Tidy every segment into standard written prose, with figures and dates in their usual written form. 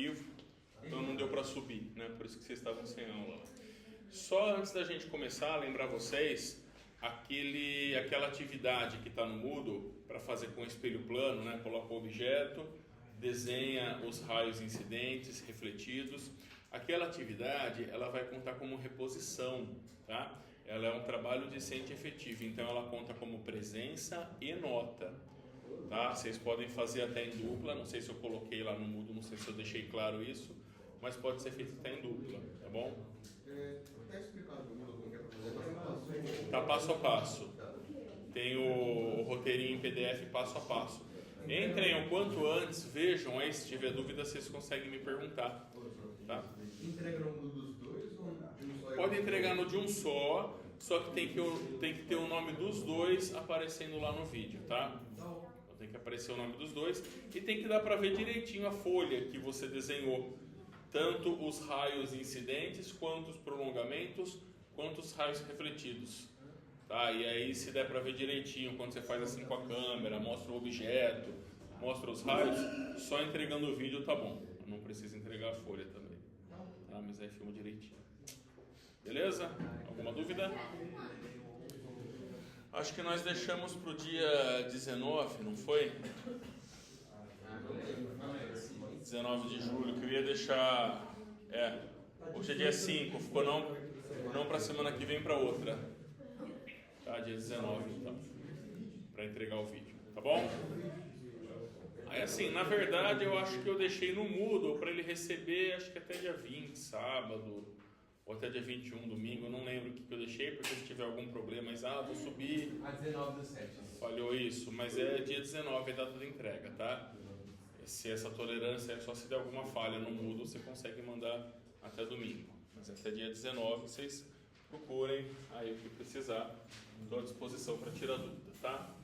arquivo, então não deu para subir, né? Por isso que vocês estavam sem aula. Só antes da gente começar, lembrar vocês aquela atividade que está no Moodle para fazer com espelho plano, né? Coloca o objeto, desenha os raios incidentes, refletidos. Aquela atividade, ela vai contar como reposição, tá? Ela é um trabalho discente efetivo, então ela conta como presença e nota, tá? Vocês podem fazer até em dupla, não sei se eu coloquei lá no Moodle, não sei se eu deixei claro isso, mas pode ser feito até em dupla, tá bom? Está explicado no Moodle como é para fazer? Tá passo a passo. Tem o roteirinho em PDF passo a passo. Entrem o quanto antes, vejam aí, se tiver dúvida vocês conseguem me perguntar. Tá? Entrega no Moodle dos dois ou de um só? Pode entregar no de um só que tem que ter o nome dos dois aparecendo lá no vídeo, tá? Então tem que aparecer o nome dos dois e tem que dar para ver direitinho a folha que você desenhou. Tanto os raios incidentes, quanto os prolongamentos, quanto os raios refletidos. Tá? E aí se der para ver direitinho, quando você faz assim com a câmera, mostra o objeto, mostra os raios, só entregando o vídeo tá bom. Não precisa entregar a folha também. Tá? Mas aí filma direitinho. Beleza? Alguma dúvida? Acho que nós deixamos pro dia 19, não foi? 19 de julho, que eu ia deixar... hoje é dia 5, ficou não para semana que vem, para outra. Tá, dia 19 então, para entregar o vídeo, tá bom? Aí assim, na verdade eu acho que eu deixei no Moodle para ele receber, acho que até dia 20, sábado, ou até dia 21, domingo, eu não lembro o que eu deixei, porque se tiver algum problema, mas vou subir... A 19 do 7. Falhou isso, mas é dia 19, é data da entrega, tá? Se essa tolerância é só se der alguma falha no Moodle, você consegue mandar até domingo. Mas até dia 19 vocês procurem aí o que precisar. Estou à disposição para tirar dúvida, tá?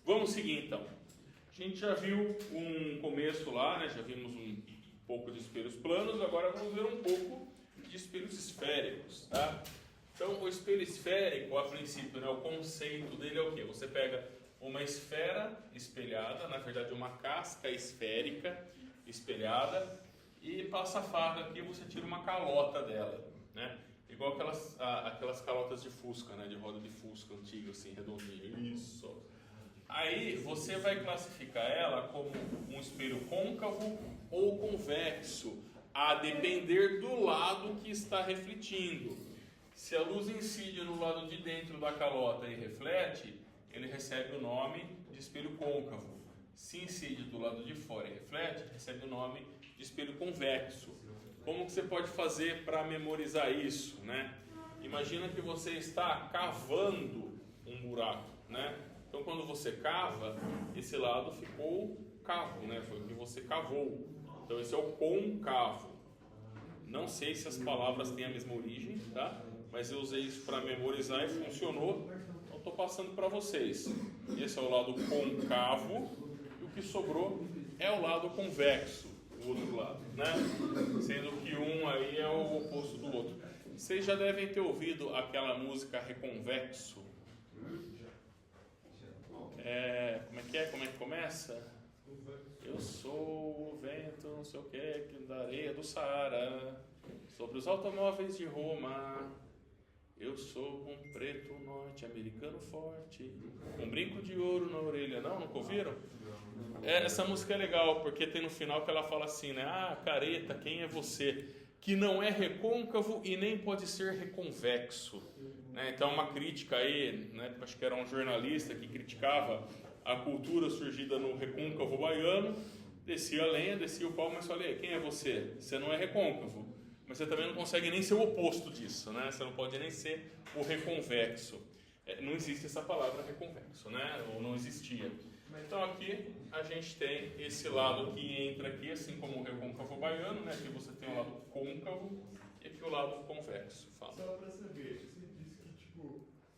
Vamos seguir então. A gente já viu um começo lá, né? Já vimos um pouco de espelhos planos, agora vamos ver um pouco de espelhos esféricos, tá? Então o espelho esférico, a princípio, né, o conceito dele é o quê? Você pega uma esfera espelhada, na verdade uma casca esférica espelhada, e passa a faca aqui, você tira uma calota dela, né? Igual aquelas calotas de Fusca, né? De roda de Fusca antiga, assim, redondinha. Isso. Aí você vai classificar ela como um espelho côncavo ou convexo, a depender do lado que está refletindo. Se a luz incide no lado de dentro da calota e reflete, ele recebe o nome de espelho côncavo. Se incide do lado de fora e reflete, recebe o nome de espelho convexo. Como que você pode fazer para memorizar isso, né? Imagina que você está cavando um buraco, né? Então quando você cava, esse lado ficou cavo, né? Foi o que você cavou. Então esse é o côncavo. Não sei se as palavras têm a mesma origem, tá? Mas eu usei isso para memorizar e funcionou. Então estou passando para vocês. Esse é o lado côncavo e o que sobrou é o lado convexo, o outro lado, né? Sendo que um aí é o oposto do outro. Vocês já devem ter ouvido aquela música Reconvexo. Como é que começa? Eu sou o vento, não sei o que, da areia do Saara, sobre os automóveis de Roma. Eu sou um preto norte-americano forte, com brinco de ouro na orelha. Nunca ouviram? Essa música é legal, porque tem no final que ela fala assim, né? Ah, careta, quem é você? Que não é recôncavo e nem pode ser reconvexo. Né? Então, uma crítica aí, né? Acho que era um jornalista que criticava a cultura surgida no recôncavo baiano, descia a lenha, descia o pau, mas falei, quem é você? Você não é recôncavo. Mas você também não consegue nem ser o oposto disso, né? Você não pode nem ser o reconvexo. Não existe essa palavra reconvexo, né? Ou não existia. Então aqui a gente tem esse lado que entra aqui, assim como o recôncavo baiano, né? Aqui você tem o lado côncavo e aqui o lado convexo. Fala. Só para saber, você disse que,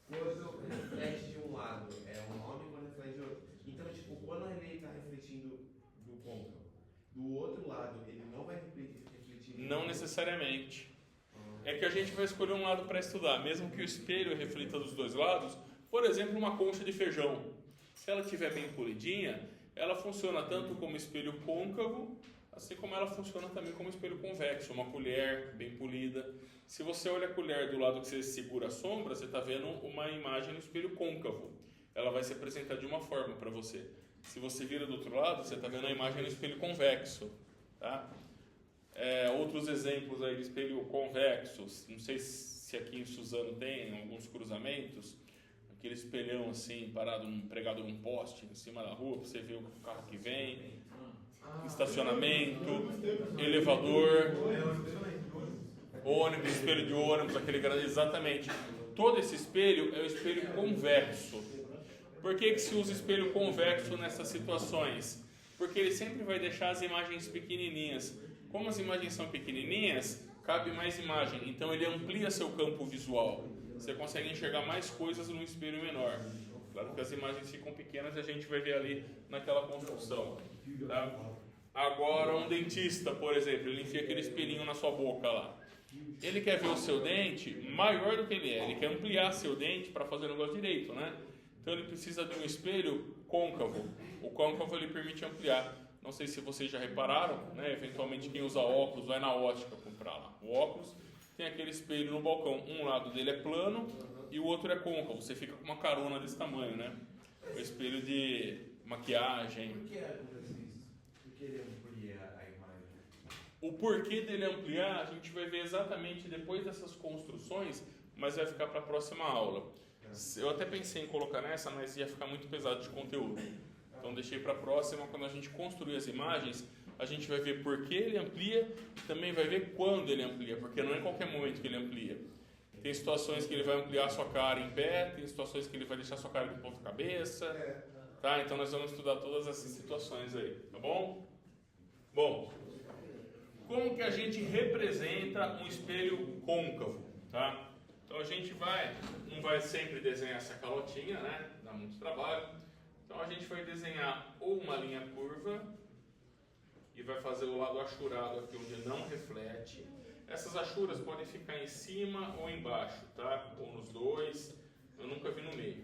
quando reflete de um lado é um nome, quando reflete de outro. Então, quando ele está refletindo do côncavo, do outro lado, ele não vai refletir. Não necessariamente. É que a gente vai escolher um lado para estudar, mesmo que o espelho reflita dos dois lados. Por exemplo, uma concha de feijão. Se ela estiver bem polidinha, ela funciona tanto como espelho côncavo Assim como ela funciona também como espelho convexo, uma colher bem polida. Se você olha a colher do lado que você segura a sombra, você está vendo uma imagem no espelho côncavo. Ela vai se apresentar de uma forma para você. Se você vira do outro lado, você está vendo a imagem no espelho convexo. Tá? Outros exemplos aí de espelho convexo, não sei se aqui em Suzano tem alguns cruzamentos, aquele espelhão assim, pregado num poste em cima da rua, para você ver o carro que vem, estacionamento, elevador, ônibus, espelho de ônibus, aquele grande, exatamente. Todo esse espelho é o espelho convexo. Por que se usa espelho convexo nessas situações? Porque ele sempre vai deixar as imagens pequenininhas. Como as imagens são pequenininhas, cabe mais imagem, então ele amplia seu campo visual. Você consegue enxergar mais coisas num espelho menor. Claro que as imagens ficam pequenas e a gente vai ver ali naquela construção. Tá? Agora, um dentista, por exemplo, ele enfia aquele espelhinho na sua boca lá. Ele quer ver o seu dente maior do que ele é. Ele quer ampliar seu dente para fazer o negócio direito, né? Então ele precisa de um espelho côncavo. O côncavo ele permite ampliar. Não sei se vocês já repararam, né? Eventualmente quem usa óculos vai na ótica comprar lá. O óculos tem aquele espelho no balcão. Um lado dele é plano e o outro é côncavo. Você fica com uma carona desse tamanho, né? O espelho de maquiagem. Por que acontece isso? Por que ele amplia a imagem? O porquê dele ampliar a gente vai ver exatamente depois dessas construções, mas vai ficar para a próxima aula. Eu até pensei em colocar nessa, mas ia ficar muito pesado de conteúdo. Então deixei para a próxima, quando a gente construir as imagens, a gente vai ver por que ele amplia e também vai ver quando ele amplia, porque não é em qualquer momento que ele amplia. Tem situações que ele vai ampliar a sua cara em pé, tem situações que ele vai deixar a sua cara de ponta cabeça. Tá? Então nós vamos estudar todas essas situações aí, tá bom? Bom, como que a gente representa um espelho côncavo, tá? Então a gente não vai sempre desenhar essa calotinha, né? Dá muito trabalho. Então a gente vai desenhar ou uma linha curva e vai fazer o lado achurado aqui onde não reflete. Essas achuras podem ficar em cima ou embaixo, tá? Ou nos dois. Eu nunca vi no meio.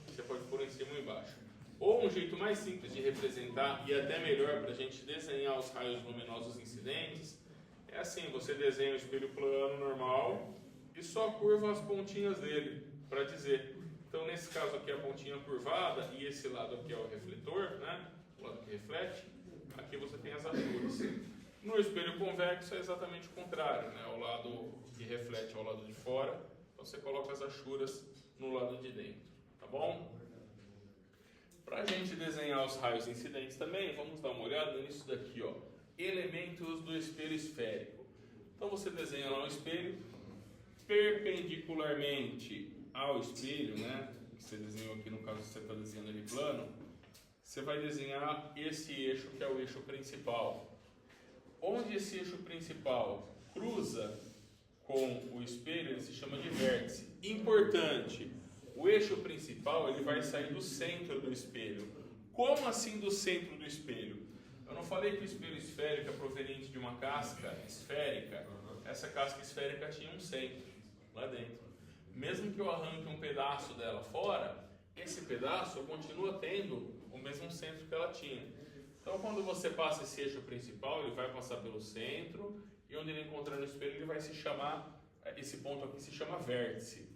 Você pode pôr em cima ou embaixo. Ou um jeito mais simples de representar e até melhor para a gente desenhar os raios luminosos incidentes é assim: você desenha o espelho plano normal e só curva as pontinhas dele para dizer. Então nesse caso aqui a pontinha curvada e esse lado aqui é o refletor, né? O lado que reflete. Aqui você tem as achuras. No espelho convexo é exatamente o contrário, né? O lado que reflete é o lado de fora. Então você coloca as achuras no lado de dentro, tá bom? Para a gente desenhar os raios incidentes também, vamos dar uma olhada nisso daqui, ó. Elementos do espelho esférico. Então você desenha lá um espelho perpendicularmente ao espelho, né? Que você desenhou aqui, no caso você está desenhando ele plano. Você vai desenhar esse eixo que é o eixo principal. Onde esse eixo principal cruza com o espelho, ele se chama de vértice. Importante, o eixo principal ele vai sair do centro do espelho. Como assim do centro do espelho? Eu não falei que o espelho esférico é proveniente de uma casca esférica? Essa casca esférica tinha um centro lá dentro. Mesmo que eu arranque um pedaço dela fora, esse pedaço continua tendo o mesmo centro que ela tinha. Então quando você passa esse eixo principal, ele vai passar pelo centro e onde ele encontrar no espelho, ele vai se chamar, esse ponto aqui se chama vértice.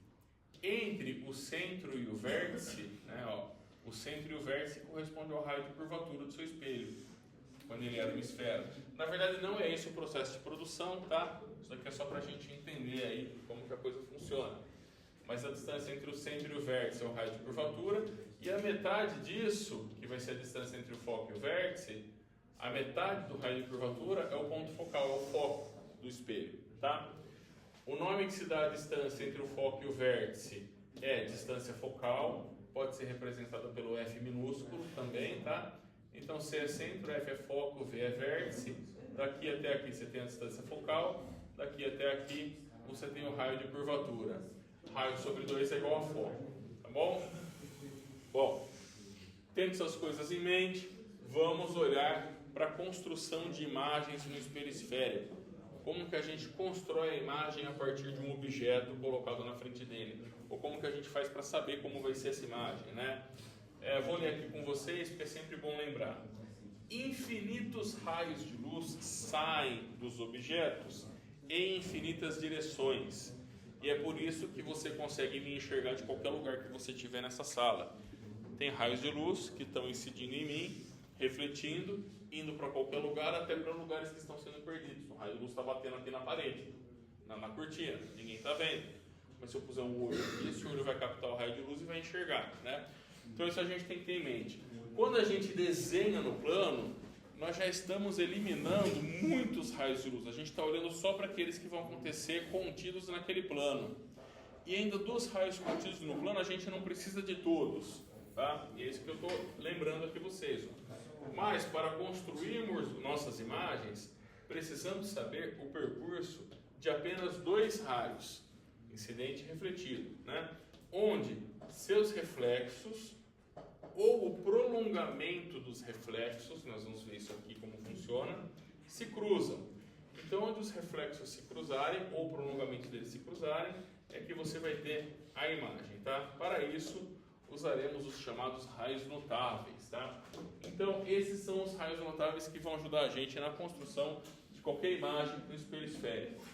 Entre o centro e o vértice, né, ó, o centro e o vértice correspondem ao raio de curvatura do seu espelho, quando ele era uma esfera. Na verdade não é esse o processo de produção, tá? Isso aqui é só para a gente entender aí como que a coisa funciona. Mas a distância entre o centro e o vértice é o raio de curvatura, e a metade disso, que vai ser a distância entre o foco e o vértice, a metade do raio de curvatura é o ponto focal, é o foco do espelho, tá? O nome que se dá à distância entre o foco e o vértice é distância focal, pode ser representada pelo F minúsculo também, tá? Então C é centro, F é foco, V é vértice, daqui até aqui você tem a distância focal, daqui até aqui você tem o raio de curvatura. Raio sobre 2 é igual a foco, tá bom? Bom, tendo essas coisas em mente, vamos olhar para a construção de imagens no espelho esférico. Como que a gente constrói a imagem a partir de um objeto colocado na frente dele? Ou como que a gente faz para saber como vai ser essa imagem, né? Vou ler aqui com vocês, porque é sempre bom lembrar. infinitos raios de luz saem dos objetos em infinitas direções. E é por isso que você consegue me enxergar de qualquer lugar que você estiver nessa sala. Tem raios de luz que estão incidindo em mim, refletindo, indo para qualquer lugar, até para lugares que estão sendo perdidos. O raio de luz está batendo aqui na parede, na cortina, ninguém está vendo. Mas se eu puser um olho aqui, esse olho vai captar o raio de luz e vai enxergar, né? Então isso a gente tem que ter em mente. Quando a gente desenha no plano, nós já estamos eliminando muitos raios de luz. A gente está olhando só para aqueles que vão acontecer contidos naquele plano. E ainda dos raios contidos no plano, a gente não precisa de todos, tá? E é isso que eu estou lembrando aqui vocês. Mas para construirmos nossas imagens, precisamos saber o percurso de apenas 2 raios, incidente e refletido, né? Onde seus reflexos ou o prolongamento dos reflexos, nós vamos ver isso aqui como funciona, se cruzam. Então, onde os reflexos se cruzarem, ou o prolongamento deles se cruzarem, é que você vai ter a imagem, tá? Para isso, usaremos os chamados raios notáveis, tá? Então, esses são os raios notáveis que vão ajudar a gente na construção de qualquer imagem no espelho esférico.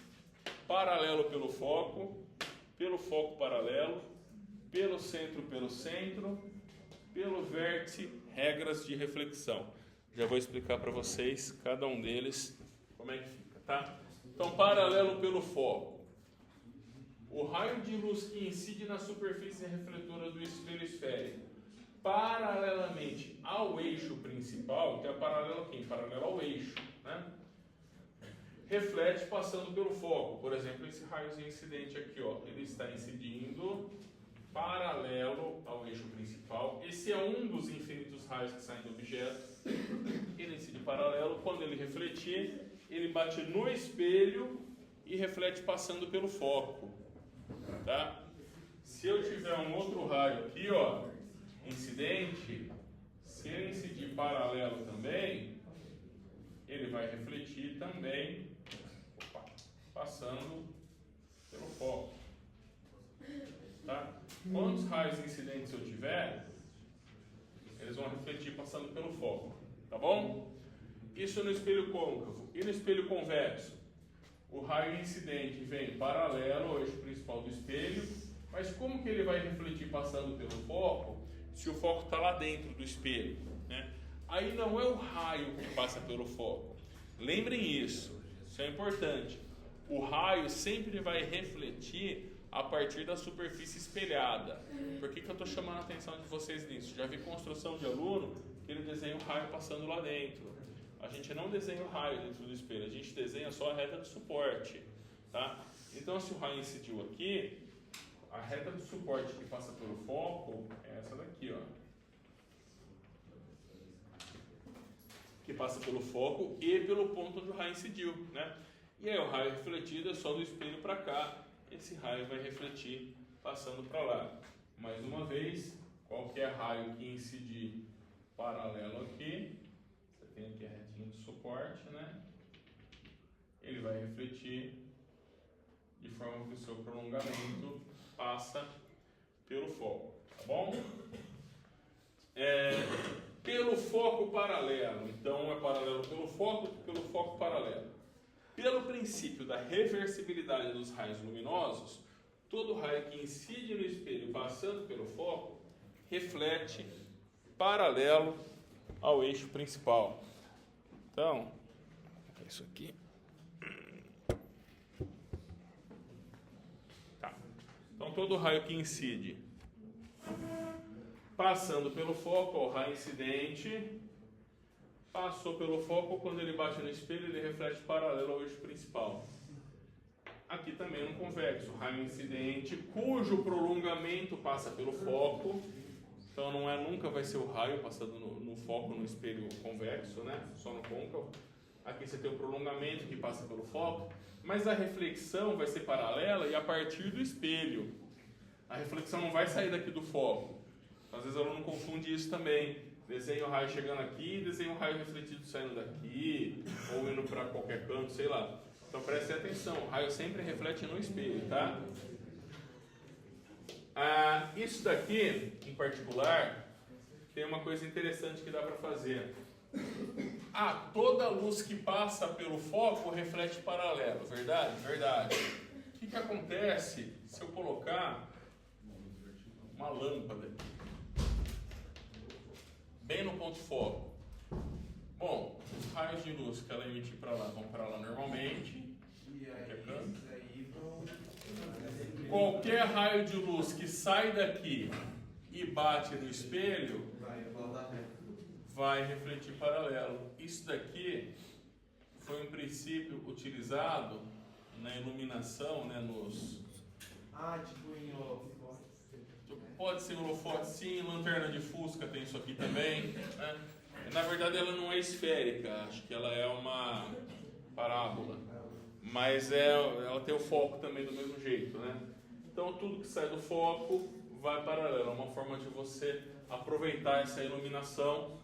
Paralelo pelo foco paralelo, pelo centro, pelo vértice, regras de reflexão. Já vou explicar para vocês, cada um deles, como é que fica, tá? Então, paralelo pelo foco. O raio de luz que incide na superfície refletora do espelho esférico, paralelamente ao eixo principal, que é paralelo a quem? Paralelo ao eixo, né? Reflete passando pelo foco. Por exemplo, esse raiozinho incidente aqui, ó, ele está incidindo paralelo ao eixo principal. Esse é um dos infinitos raios que saem do objeto. Ele incide paralelo. Quando ele refletir, ele bate no espelho e reflete passando pelo foco, tá? Se eu tiver um outro raio aqui, ó, incidente, se ele incidir paralelo também, ele vai refletir também, passando pelo foco, tá? Quantos raios incidentes eu tiver, eles vão refletir passando pelo foco, tá bom? Isso no espelho côncavo. E no espelho convexo? O raio incidente vem paralelo ao eixo principal do espelho, mas como que ele vai refletir passando pelo foco, se o foco está lá dentro do espelho, né? Aí não é o raio que passa pelo foco. Lembrem isso é importante. O raio sempre vai refletir a partir da superfície espelhada. Por que eu estou chamando a atenção de vocês nisso? Já vi construção de aluno que ele desenha o raio passando lá dentro. A gente não desenha o raio dentro do espelho, a gente desenha só a reta de suporte, tá? Então, se o raio incidiu aqui, a reta de suporte que passa pelo foco é essa daqui, ó. Que passa pelo foco e pelo ponto onde o raio incidiu, né? E aí o raio refletido é só do espelho para cá, esse raio vai refletir passando para lá. Mais uma vez, qualquer raio que incidir paralelo aqui, você tem aqui a retinha de suporte, né? Ele vai refletir de forma que o seu prolongamento passa pelo foco, tá bom? Pelo foco paralelo, então é paralelo pelo foco paralelo. Pelo princípio da reversibilidade dos raios luminosos, todo raio que incide no espelho passando pelo foco reflete paralelo ao eixo principal. Então, é isso aqui. Tá. Então, todo raio que incide passando pelo foco, ó, o raio incidente passou pelo foco, quando ele bate no espelho, ele reflete paralelo ao eixo principal. Aqui também no convexo, raio incidente, cujo prolongamento passa pelo foco. Então nunca vai ser o raio passando no foco no espelho convexo, né? Só no côncavo. Aqui você tem o prolongamento que passa pelo foco, mas a reflexão vai ser paralela e a partir do espelho. A reflexão não vai sair daqui do foco. Às vezes o aluno confunde isso também. Desenha o raio chegando aqui, desenha o raio refletido saindo daqui, ou indo para qualquer canto, sei lá. Então prestem atenção, o raio sempre reflete no espelho, tá? Isso daqui, em particular, tem uma coisa interessante que dá para fazer. Ah, toda luz que passa pelo foco reflete paralelo, verdade? Verdade. O que acontece se eu colocar uma lâmpada aqui, bem no ponto foco? Bom, os raios de luz que ela emitir para lá vão para lá normalmente. E aí vão... Qualquer raio de luz que sai daqui e bate no espelho vai refletir paralelo. Isso daqui foi um princípio utilizado na iluminação, né, nos... tipo em holofote. Pode ser holofote, sim, lanterna de fusca tem isso aqui também, né? Na verdade ela não é esférica, acho que ela é uma parábola, mas ela tem o foco também do mesmo jeito, né? Então tudo que sai do foco vai paralelo, é uma forma de você aproveitar essa iluminação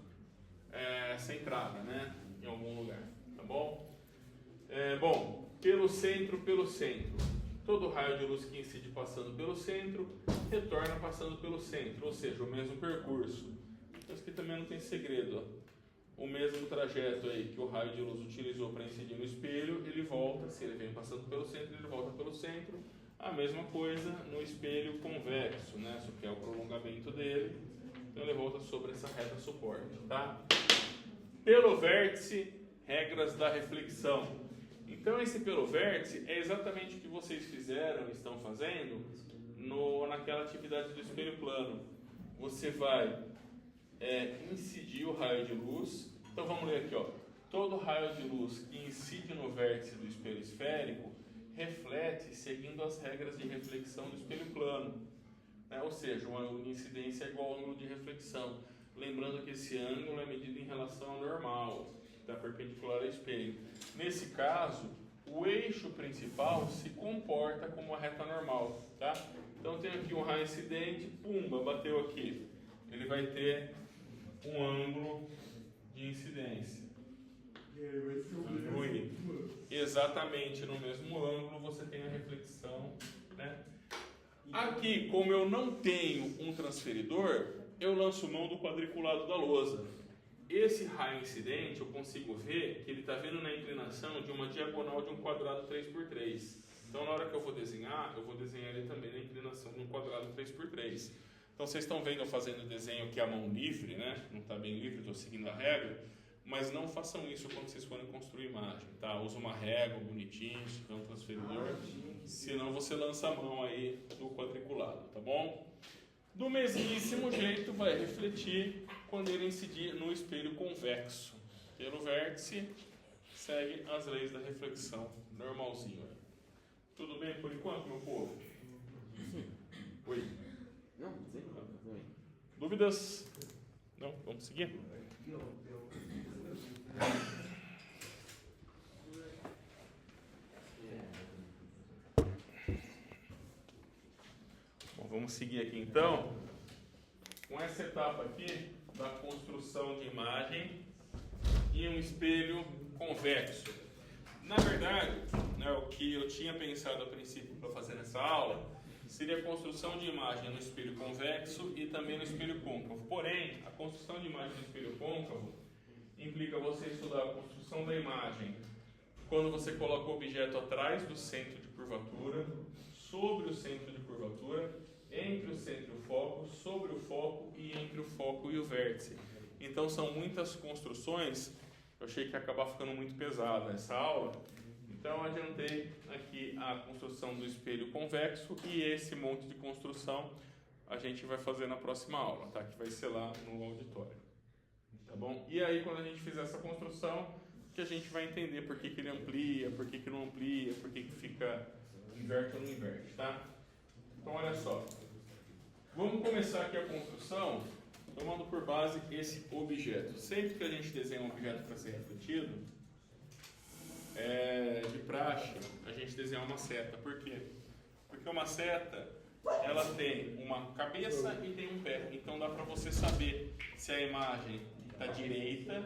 centrada, né, em algum lugar, tá bom? Bom, pelo centro, todo raio de luz que incide passando pelo centro, retorna passando pelo centro, ou seja, o mesmo percurso. Isso aqui também não tem segredo, ó. O mesmo trajeto aí que o raio de luz utilizou para incidir no espelho, ele volta, se ele vem passando pelo centro, ele volta pelo centro. A mesma coisa no espelho convexo, né? Isso aqui é o prolongamento dele, então ele volta sobre essa reta suporte, tá? Pelo vértice, regras da reflexão. Então esse pelo vértice é exatamente o que vocês fizeram e estão fazendo naquela atividade do espelho plano. Você vai incidir o raio de luz. Então vamos ler aqui, ó. Todo raio de luz que incide no vértice do espelho esférico reflete seguindo as regras de reflexão do espelho plano, né? Ou seja, o ângulo de incidência é igual ao ângulo de reflexão. Lembrando que esse ângulo é medido em relação ao normal, está perpendicular ao espelho. Nesse caso, o eixo principal se comporta como a reta normal, tá? Então tem aqui um raio incidente, pumba, bateu aqui. Ele vai ter um ângulo de incidência. Exatamente no mesmo ângulo você tem a reflexão, né? Aqui, como eu não tenho um transferidor, eu lanço mão do quadriculado da lousa. Esse raio incidente eu consigo ver que ele está vindo na inclinação de uma diagonal de um quadrado 3x3. Então na hora que eu vou desenhar ele também na inclinação de um quadrado 3x3. Então vocês estão vendo eu fazendo o desenho aqui à mão livre, né? Não está bem livre, estou seguindo a regra. Mas não façam isso quando vocês forem construir imagem, tá? Usa uma régua bonitinho, se tiver um transferidor. Senão você lança a mão aí do quadriculado, tá bom? Do mesmíssimo jeito vai refletir quando ele incidir no espelho convexo. Pelo vértice, segue as leis da reflexão, normalzinho. Tudo bem por enquanto, meu povo? Oi? Não, sei. Dúvidas? Não? Vamos seguir? Bom, vamos seguir aqui então com essa etapa aqui da construção de imagem e um espelho convexo. Na verdade, né, o que eu tinha pensado a princípio para fazer nessa aula seria a construção de imagem no espelho convexo e também no espelho côncavo. Porém, a construção de imagem no espelho côncavo implica você estudar a construção da imagem quando você coloca o objeto atrás do centro de curvatura, sobre o centro de curvatura, entre o centro e o foco, sobre o foco e entre o foco e o vértice. Então são muitas construções, eu achei que ia acabar ficando muito pesada essa aula, então eu adiantei aqui a construção do espelho convexo e esse monte de construção a gente vai fazer na próxima aula, tá? Que vai ser lá no auditório. Tá bom? E aí, quando a gente fizer essa construção, que a gente vai entender por que ele amplia, por que não amplia, por que fica inverte ou não inverte, tá? Então, olha só. Vamos começar aqui a construção tomando por base esse objeto. Sempre que a gente desenha um objeto para ser refletido, de praxe, a gente desenha uma seta. Por quê? Porque uma seta, ela tem uma cabeça e tem um pé. Então, dá para você saber se a imagem da direita,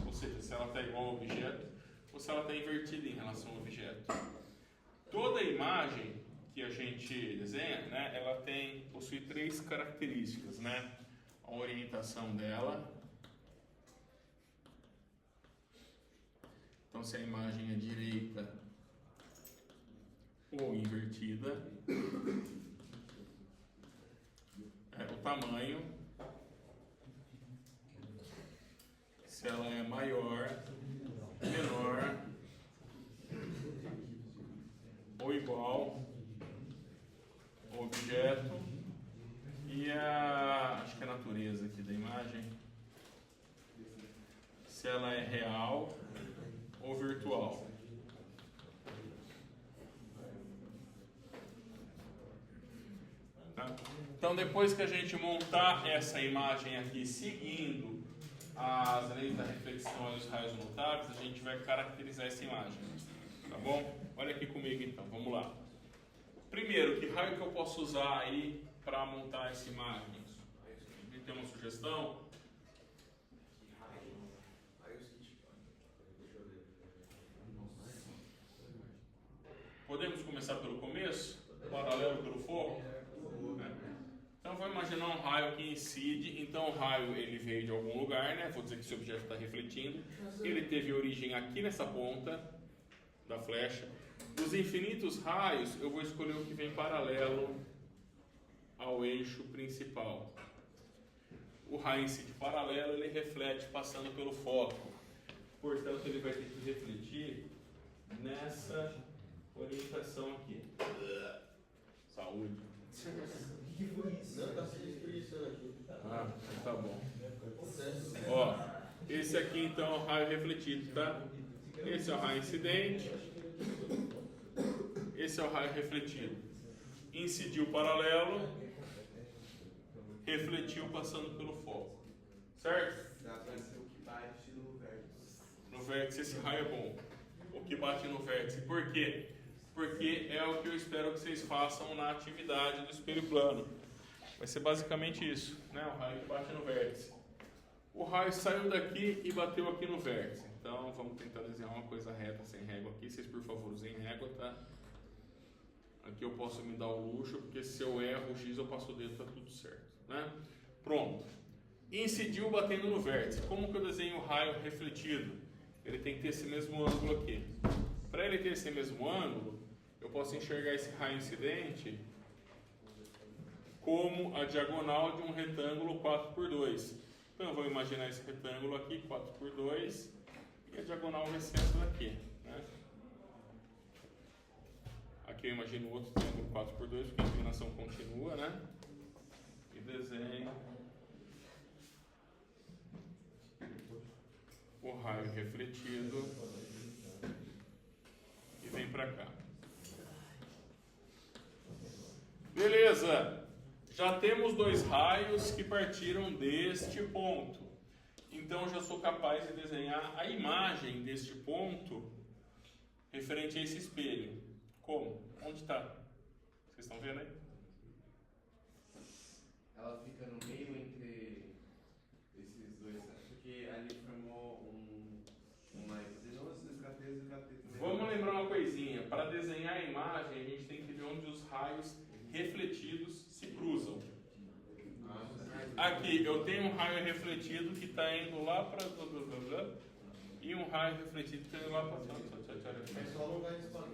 ou seja, se ela está igual ao objeto, ou se ela está invertida em relação ao objeto. Toda imagem que a gente desenha, né, ela possui 3 características, né? A orientação dela, Então, se a imagem é direita ou invertida, o tamanho, se ela é maior, menor ou igual ao objeto, e acho que a natureza aqui da imagem, se ela é real ou virtual. Tá? Então, depois que a gente montar essa imagem aqui seguindo as leis da reflexão e os raios notáveis, a gente vai caracterizar essa imagem. Tá bom? Olha aqui comigo então, vamos lá. Primeiro, que raio que eu posso usar aí para montar essa imagem? Alguém tem uma sugestão? Podemos começar pelo começo? Paralelo pelo foco? Então, vou imaginar um raio que incide. Então, o raio ele veio de algum lugar, né? Vou dizer que esse objeto está refletindo. Ele teve origem aqui nessa ponta da flecha. Dos infinitos raios, eu vou escolher o que vem paralelo ao eixo principal. O raio incide paralelo, ele reflete passando pelo foco. Portanto, ele vai ter que refletir nessa orientação aqui. Saúde. Não, tá se espreguiçando aqui. Ah, tá bom. Ó, esse aqui então é o raio refletido, tá? Esse é o raio incidente. Esse é o raio refletido. Incidiu paralelo, refletiu passando pelo foco. Certo? Dá pra ser o que bate no vértice. No vértice esse raio é bom. O que bate no vértice. Por quê? Porque é o que eu espero que vocês façam na atividade do espelho plano. Vai ser basicamente isso, né? O raio que bate no vértice. O raio saiu daqui e bateu aqui no vértice. Então, vamos tentar desenhar uma coisa reta, sem régua aqui. Vocês, por favor, usem régua, tá? Aqui eu posso me dar o luxo, porque se eu erro o X, eu passo o dedo, tá tudo certo, né? Pronto. Incidiu batendo no vértice. Como que eu desenho o raio refletido? Ele tem que ter esse mesmo ângulo aqui. Para ele ter esse mesmo ângulo, eu posso enxergar esse raio incidente como a diagonal de um retângulo 4x2. Então eu vou imaginar esse retângulo aqui, 4x2, e a diagonal vai ser essa daqui, né? Aqui eu imagino outro triângulo 4x2, porque a inclinação continua, né? E desenho o raio refletido e vem para cá. Beleza! Já temos dois raios que partiram deste ponto. Então, já sou capaz de desenhar a imagem deste ponto referente a esse espelho. Como? Onde está? Vocês estão vendo aí? Ela fica no meio entre esses dois, porque ali formou uma epsilon, esses KTs e KT. Vamos lembrar uma coisinha. Para desenhar a imagem, a gente tem que ver onde os raios refletidos se cruzam. Aqui eu tenho um raio refletido que está indo lá para e um raio refletido que está indo lá para É só alongar esse espaço.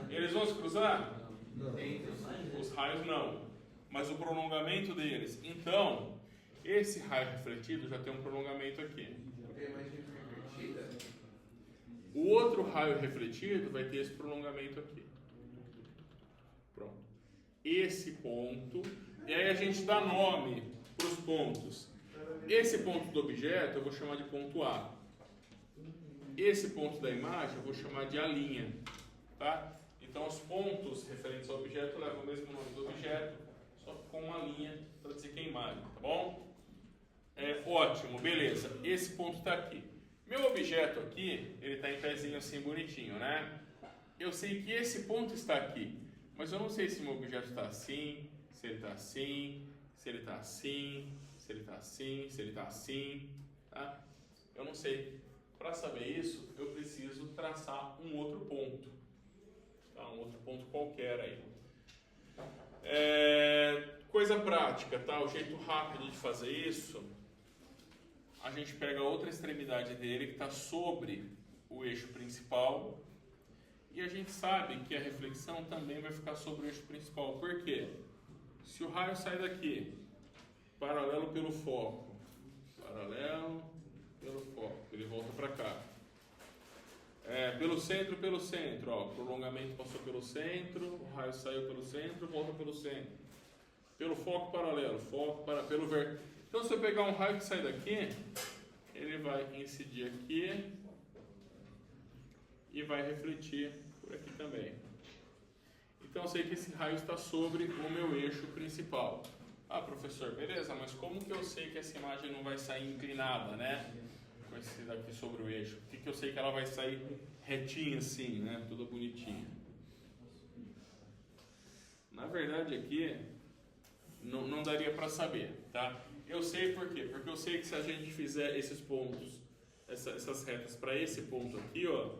Eles vão se cruzar? Não. Os raios não, mas o prolongamento deles. Então, esse raio refletido já tem um prolongamento aqui. Porque a imagem fica invertida. O outro raio refletido vai ter esse prolongamento aqui. Pronto. Esse ponto, e aí a gente dá nome para os pontos. Esse ponto do objeto eu vou chamar de ponto A. Esse ponto da imagem eu vou chamar de A', tá? Então os pontos referentes ao objeto levam o mesmo nome do objeto, só com uma linha para dizer que é a imagem, tá bom? Ótimo, beleza. Esse ponto está aqui. Meu objeto aqui, ele está em pezinho assim bonitinho, né? Eu sei que esse ponto está aqui, mas eu não sei se meu objeto está assim, se ele está assim, se ele está assim, se ele está assim, se ele está assim, tá? Eu não sei. Para saber isso, eu preciso traçar um outro ponto, tá? Um outro ponto qualquer aí. Coisa prática, tá? O jeito rápido de fazer isso, a gente pega a outra extremidade dele que está sobre o eixo principal. E a gente sabe que a reflexão também vai ficar sobre o eixo principal. Por quê? Se o raio sai daqui, paralelo pelo foco, ele volta para cá. Pelo centro, ó, o prolongamento passou pelo centro, o raio saiu pelo centro, volta pelo centro. Pelo foco paralelo, pelo vértice. Então, se eu pegar um raio que sai daqui, ele vai incidir aqui e vai refletir por aqui também. Então, eu sei que esse raio está sobre o meu eixo principal. Ah, professor, beleza, mas como que eu sei que essa imagem não vai sair inclinada, né? Com esse daqui sobre o eixo. Por que eu sei que ela vai sair retinha assim, né? Toda bonitinha. Na verdade, aqui não daria para saber, tá? Eu sei por quê? Porque eu sei que se a gente fizer esses pontos, essas retas para esse ponto aqui, ó,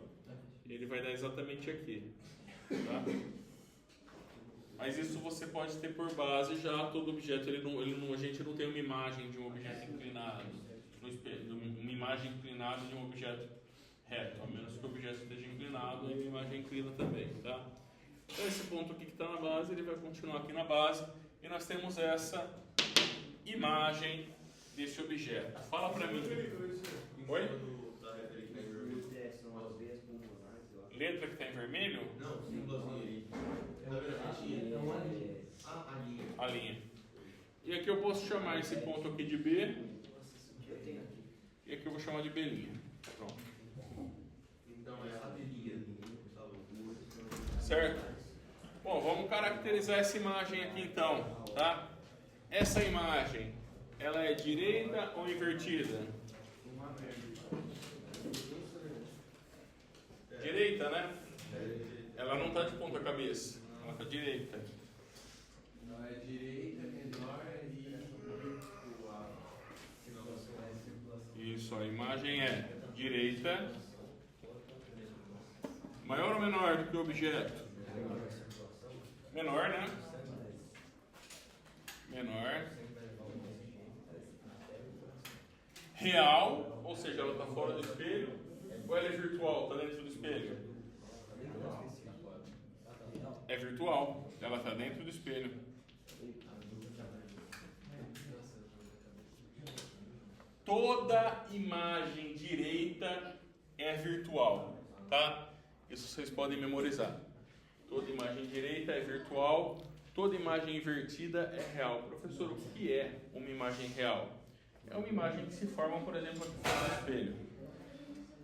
ele vai dar exatamente aqui, tá? Mas isso você pode ter por base já todo objeto. A gente não tem uma imagem de um objeto inclinado no espelho, uma imagem inclinada de um objeto reto, a menos que o objeto esteja inclinado, aí a imagem inclina também, tá? Então esse ponto aqui que está na base, ele vai continuar aqui na base e nós temos essa imagem desse objeto. Fala para mim. Oi? Letra que está em vermelho? Não, símbolozinho. A linha. E aqui eu posso chamar esse ponto aqui de B. E aqui eu vou chamar de B'. Pronto. Então é a linha. Certo? Bom, vamos caracterizar essa imagem aqui então, tá? Essa imagem, ela é direita ou invertida? Direita, né? Ela não está de ponta cabeça, ela está direita. Não, é direita, menor e Isso, a imagem é direita. Maior ou menor do que o objeto? Menor, né? Menor. Real, ou seja, ela está fora do espelho. Ou ela é virtual, está dentro do espelho? É virtual, ela está dentro do espelho. Toda imagem direita é virtual, tá? Isso vocês podem memorizar. Toda imagem direita é virtual, toda imagem invertida é real. Professor, o que é uma imagem real? É uma imagem que se forma, por exemplo, aqui fora do espelho.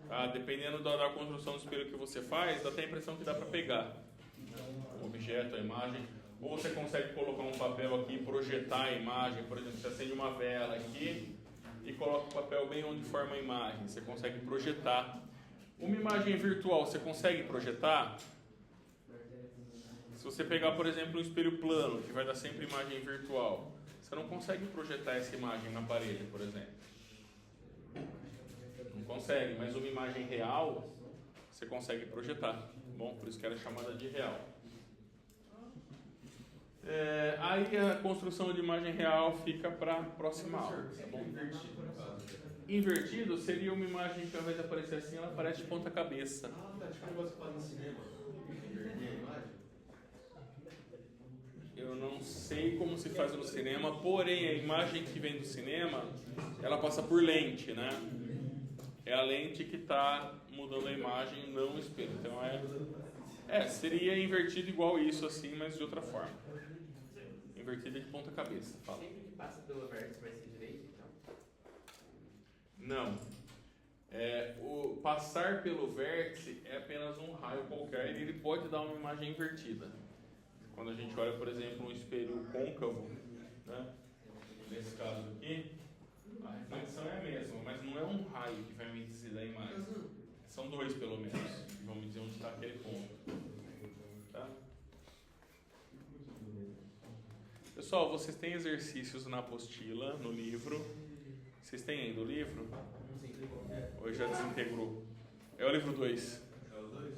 Tá? Dependendo da construção do espelho que você faz, dá até a impressão que dá para pegar o objeto, a imagem. Ou você consegue colocar um papel aqui e projetar a imagem. Por exemplo, você acende uma vela aqui e coloca o papel bem onde forma a imagem. Você consegue projetar. Uma imagem virtual, você consegue projetar? Se você pegar, por exemplo, um espelho plano, que vai dar sempre imagem virtual, você não consegue projetar essa imagem na parede, por exemplo. Não consegue, mas uma imagem real, você consegue projetar. Bom, por isso que ela é chamada de real. Aí a construção de imagem real fica para a próxima aula. Tá bom? Invertido seria uma imagem que ao invés de aparecer assim, ela aparece de ponta cabeça. Tá tipo um negócio que faz no cinema. Inverter a imagem. Eu não sei como se faz no cinema, porém a imagem que vem do cinema, ela passa por lente, né? É a lente que está mudando a imagem, não o espelho. Então seria invertido igual isso assim, mas de outra forma. Invertida de ponta cabeça. Fala. Sempre que passa pelo vértice vai ser direito, então? Não. O passar pelo vértice é apenas um raio qualquer e ele pode dar uma imagem invertida. Quando a gente olha, por exemplo, um espelho côncavo, né? Nesse caso aqui, a reflexão é a mesma, mas não é um raio que vai me dizer da imagem. São dois, pelo menos, que vão me dizer onde está aquele ponto. Tá? Pessoal, vocês têm exercícios na apostila, no livro. Vocês têm ainda o livro? Ou já desintegrou? É o livro 2. É os dois?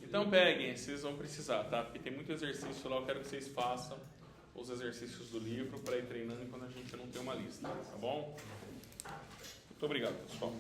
Então peguem, vocês vão precisar, tá? Porque tem muito exercício lá, eu quero que vocês façam os exercícios do livro para ir treinando quando a gente não tem uma lista, tá bom? Muito obrigado, pessoal.